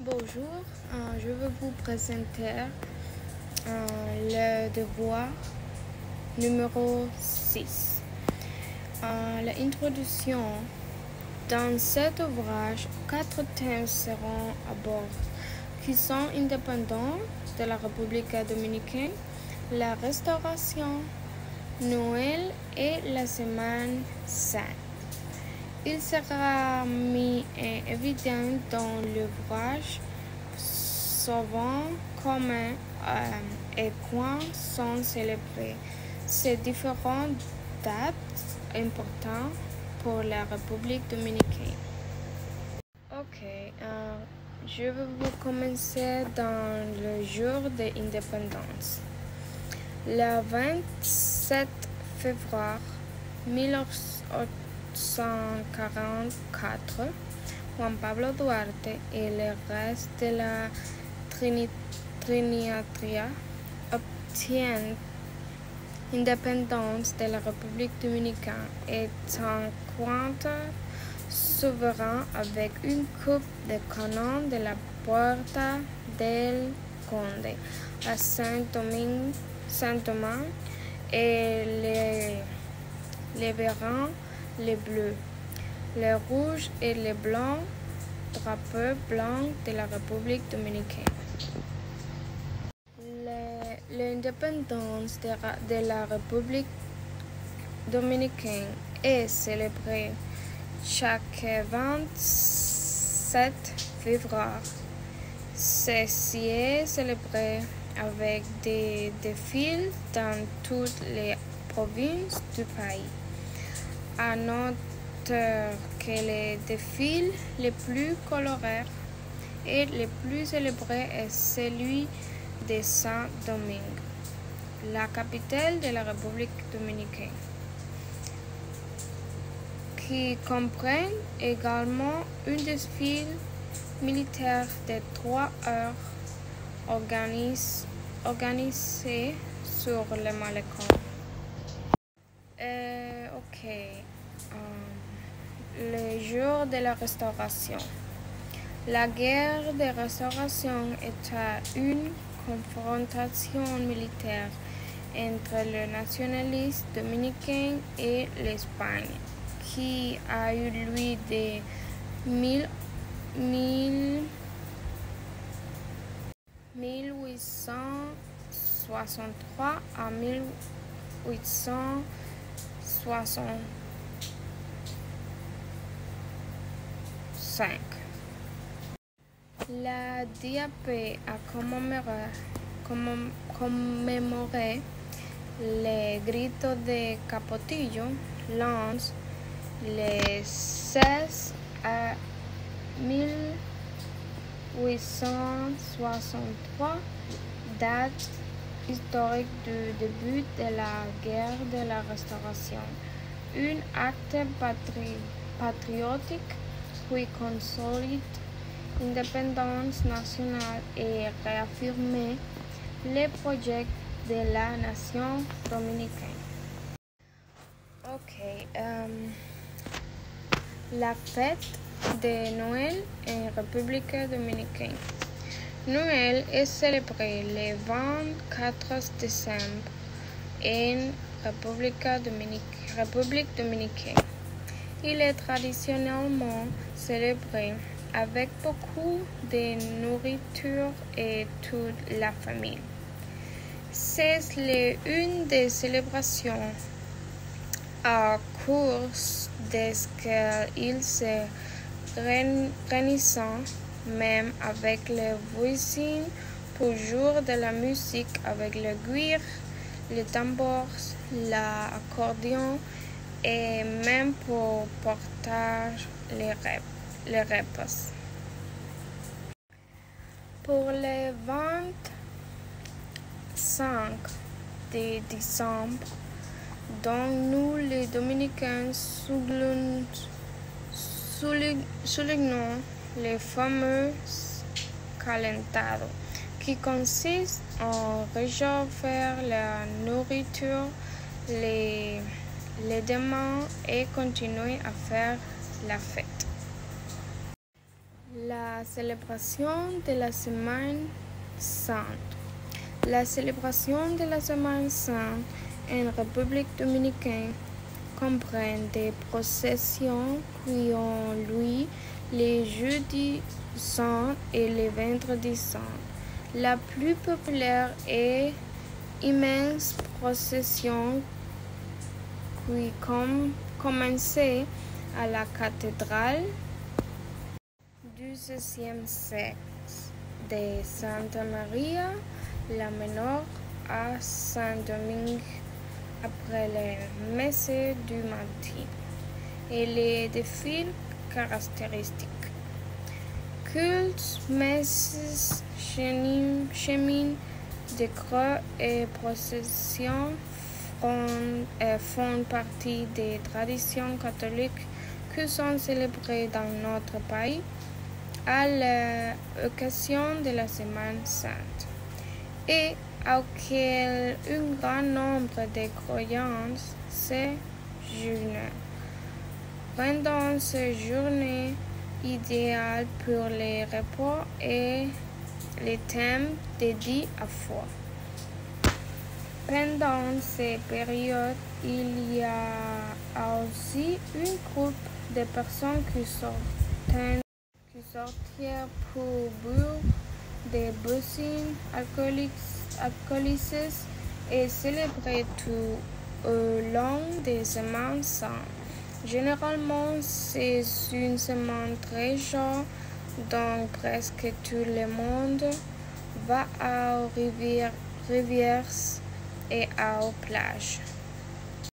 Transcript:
Bonjour, je vais vous présenter le devoir numéro 6. L'introduction. Dans cet ouvrage, 4 thèmes seront abordés qui sont indépendants de la République dominicaine, la Restauration, Noël et la Semaine sainte. Il sera mis en évidence dans l'ouvrage souvent comment et quand sont célébrées ces différentes dates importantes pour la République dominicaine. Je vais vous commencer dans le jour de l'indépendance. Le 27 février 1944, Juan Pablo Duarte et le reste de la Trinitaria obtiennent l'indépendance de la République dominicaine étant souverain avec une coupe de canon de la Puerta del Conde à Saint-Domingue et les verts, les bleus, les rouges et les blancs, drapeau blanc de la République dominicaine. L'indépendance de la République dominicaine est célébrée chaque 27 février. Ceci est célébré avec des défilés dans toutes les provinces du pays. À noter que les défilés les plus colorés et les plus célébrés est celui de Saint-Domingue, la capitale de la République dominicaine, qui comprend également un défilé militaire de 3 heures organisé sur le Malecon. Le jour de la Restauration. La guerre de Restauration était une confrontation militaire entre le nationalisme dominicain et l'Espagne, qui a eu lieu de 1863 à 1865. La DAP a commémoré les gritos de Capotillo Lance le 16 à 1863, date historique du début de la guerre de la Restauration. Un acte patriotique qui consolide l'indépendance nationale et réaffirme les projets de la nation dominicaine. La fête de Noël en République dominicaine. Noël est célébré le 24 décembre en République dominicaine. Il est traditionnellement célébré avec beaucoup de nourriture et toute la famille. C'est une des célébrations à cause de ce qu'il se réunissent même avec les voisins pour jouer de la musique avec le guir, les tambours, l'accordéon et même pour partager les repas. Pour le 25 décembre, dont nous les Dominicains soulignons le fameux calentado, qui consiste en réchauffer la nourriture les lendemains et continuer à faire la fête. La célébration de la Semaine Sainte. La célébration de la Semaine Sainte en République dominicaine comprend des processions qui ont lieu les jeudis saints et les vendredis saints. La plus populaire est immense procession qui commençait à la cathédrale du XVIe siècle de Santa Maria la Menor à Saint-Domingue après la messe du matin et les défilés caractéristiques. Cultes, messes, chemins de croix et processions font partie des traditions catholiques qui sont célébrées dans notre pays à l'occasion de la Semaine Sainte et auquel un grand nombre de croyants séjournent. Pendant ces journées idéales pour les repas et les thèmes dédiés à foi. Pendant ces périodes, il y a aussi un groupe de personnes qui sortirent pour boire des boissons alcoolisées et célébrer tout au long des semaines saintes. Généralement, c'est une semaine très chaude, donc presque tout le monde va aux rivières et aux plages.